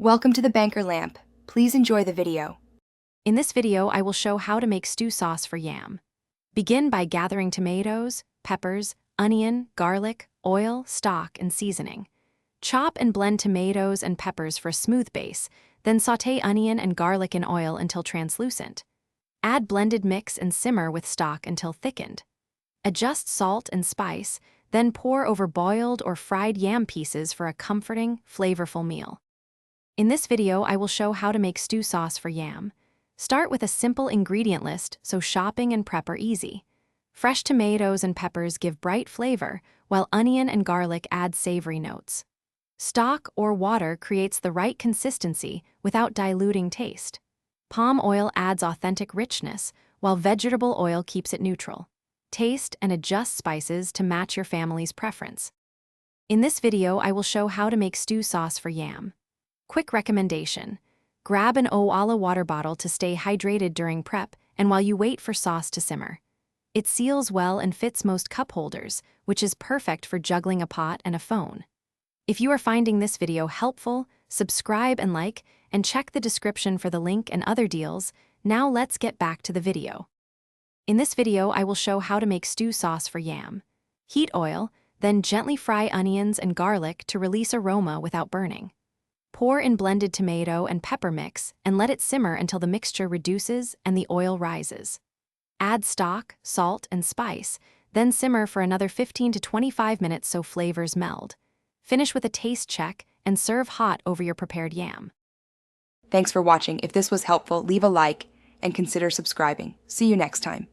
Welcome to the Banker Lamp. Please enjoy the video. In this video, I will show how to make stew sauce for yam. Begin by gathering tomatoes, peppers, onion, garlic, oil, stock, and seasoning. Chop and blend tomatoes and peppers for a smooth base, then sauté onion and garlic in oil until translucent. Add blended mix and simmer with stock until thickened. Adjust salt and spice, then pour over boiled or fried yam pieces for a comforting, flavorful meal. In this video, I will show how to make stew sauce for yam. Start with a simple ingredient list so shopping and prep are easy. Fresh tomatoes and peppers give bright flavor, while onion and garlic add savory notes. Stock or water creates the right consistency without diluting taste. Palm oil adds authentic richness, while vegetable oil keeps it neutral. Taste and adjust spices to match your family's preference. In this video, I will show how to make stew sauce for yam. Quick recommendation: grab an Owala water bottle to stay hydrated during prep and while you wait for sauce to simmer. It seals well and fits most cup holders, which is perfect for juggling a pot and a phone. If you are finding this video helpful, subscribe and like, and check the description for the link and other deals. Now let's get back to the video. In this video, I will show how to make stew sauce for yam. Heat oil, then gently fry onions and garlic to release aroma without burning. Pour in blended tomato and pepper mix and let it simmer until the mixture reduces and the oil rises. Add stock, salt, and spice, then simmer for another 15 to 25 minutes so flavors meld. Finish with a taste check and serve hot over your prepared yam. Thanks for watching. If this was helpful, leave a like and consider subscribing. See you next time.